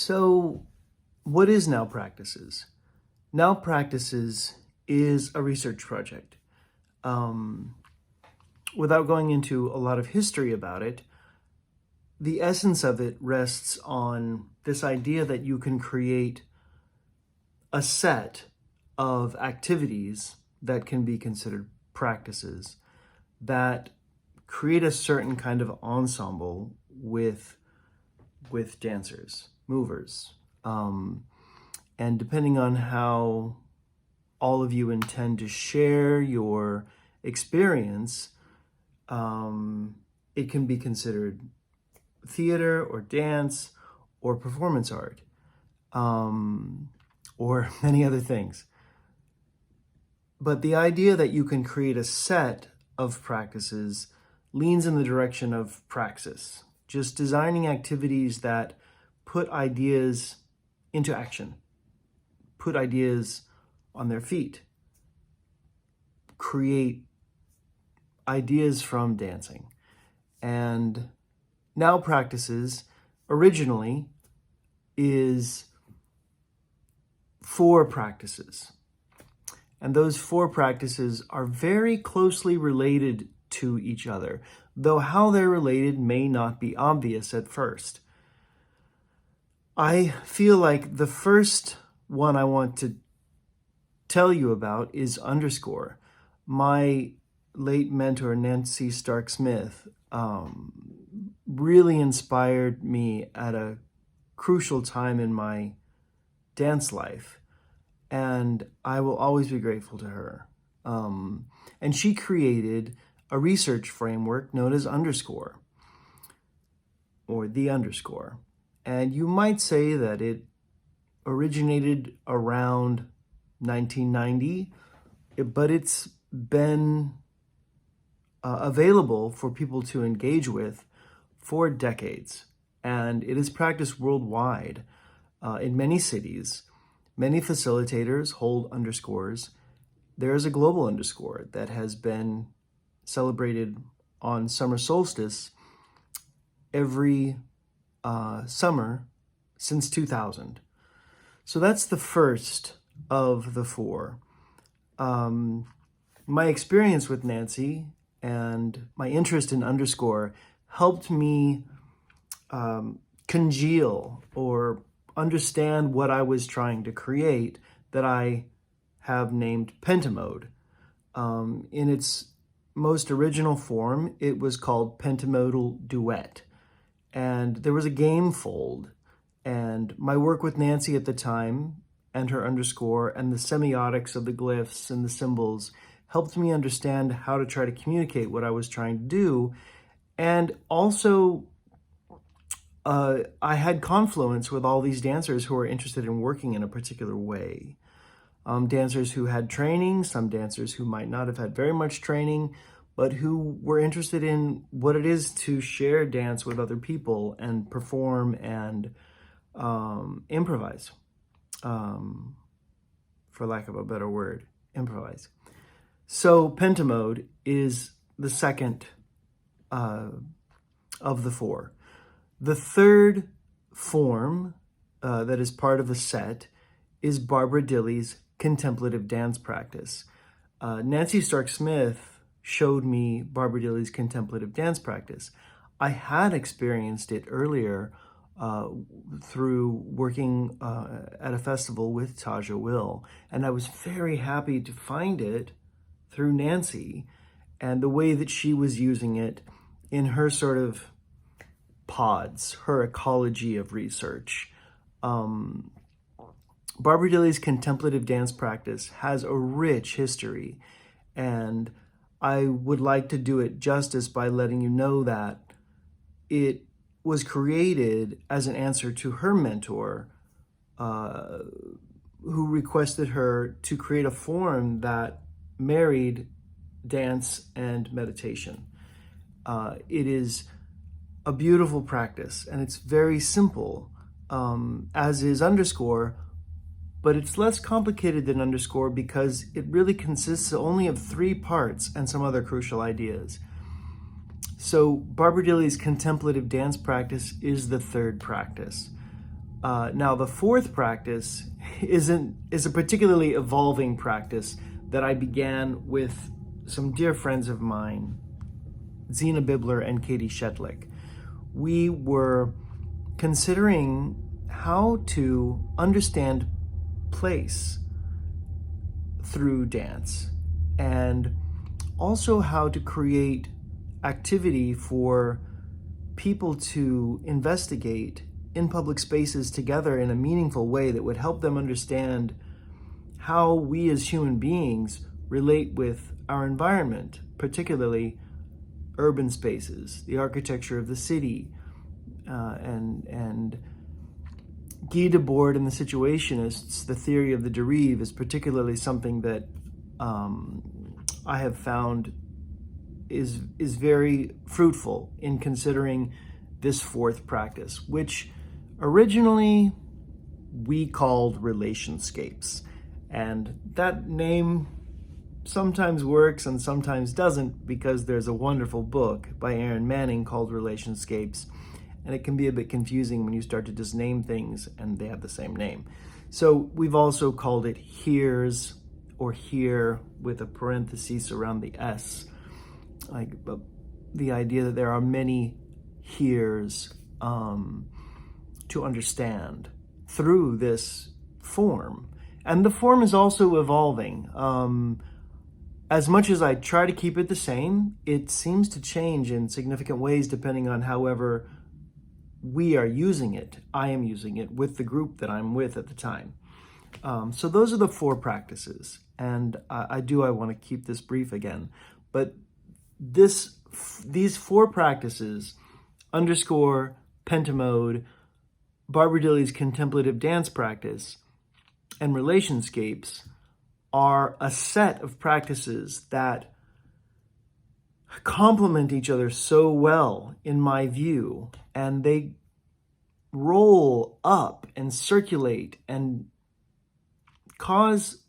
So, what is Now Practices? Now Practices is a research project. Without going into a lot of history about it, the essence of it rests on this idea that you can create a set of activities that can be considered practices that create a certain kind of ensemble with dancers, movers. And depending on how all of you intend to share your experience, it can be considered theater or dance or performance art, or many other things. But the idea that you can create a set of practices leans in the direction of praxis, just designing activities that put ideas into action, put ideas on their feet, create ideas from dancing. And Now Practices originally is 4 practices. And those 4 practices are very closely related to each other, though how they're related may not be obvious at first. I feel like the first one I want to tell you about is underscore. My late mentor, Nancy Stark-Smith, really inspired me at a crucial time in my dance life, and I will always be grateful to her. And she created a research framework known as underscore, or the underscore. And you might say that it originated around 1990, but it's been available for people to engage with for decades. And it is practiced worldwide in many cities. Many facilitators hold underscores. There is a global underscore that has been celebrated on summer solstice every summer since 2000. So that's the first of the 4. My experience with Nancy and my interest in underscore helped me congeal or understand what I was trying to create, that I have named Pentamode. In its most original form, it was called Pentamodal Duet. And there was a game fold. And my work with Nancy at the time, and her underscore, and the semiotics of the glyphs and the symbols helped me understand how to try to communicate what I was trying to do. And also, I had confluence with all these dancers who were interested in working in a particular way. Dancers who had training, some dancers who might not have had very much training, but who were interested in what it is to share dance with other people and perform and improvise, for lack of a better word, improvise. So Pentamode is the second of the 4. The third form that is part of the set is Barbara Dilley's contemplative dance practice. Nancy Stark-Smith showed me Barbara Dilley's contemplative dance practice. I had experienced it earlier through working at a festival with Taja Will, and I was very happy to find it through Nancy and the way that she was using it in her sort of pods, her ecology of research. Barbara Dilley's contemplative dance practice has a rich history, and I would like to do it justice by letting you know that it was created as an answer to her mentor, who requested her to create a form that married dance and meditation. It is a beautiful practice, and it's very simple, as is underscore, but it's less complicated than underscore because it really consists only of 3 parts and some other crucial ideas. So Barbara Dilley's contemplative dance practice is the third practice. Now, the fourth practice is a particularly evolving practice that I began with some dear friends of mine, Zena and Katie Schetlick. We were considering how to understand place through dance, and also how to create activity for people to investigate in public spaces together in a meaningful way that would help them understand how we as human beings relate with our environment, particularly urban spaces, the architecture of the city, and Guy Debord and the Situationists, the theory of the derive, is particularly something that I have found is very fruitful in considering this fourth practice, which originally we called relationscapes. And that name sometimes works and sometimes doesn't, because there's a wonderful book by Aaron Manning called Relationscapes, and it can be a bit confusing when you start to just name things and they have the same name. So we've also called it heres, or here with a parenthesis around the S, like the idea that there are many heres to understand through this form. And the form is also evolving. As much as I try to keep it the same, it seems to change in significant ways depending on however we are using it. I am using it with the group that I'm with at the time. So those are the four practices. And I want to keep this brief again. But these four practices underscore Pentamode, Barbara Dilley's contemplative dance practice, and Relationscapes are a set of practices that complement each other so well, in my view, and they roll up and circulate and cause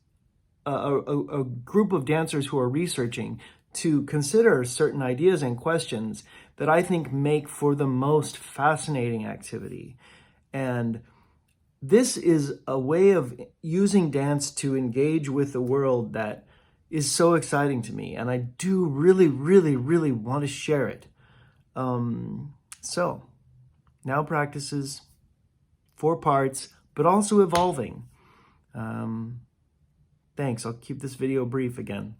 a group of dancers who are researching to consider certain ideas and questions that I think make for the most fascinating activity. And this is a way of using dance to engage with the world that is so exciting to me, and I do really, really, really want to share it. So, now practices, 4 parts, but also evolving. Thanks. I'll keep this video brief again.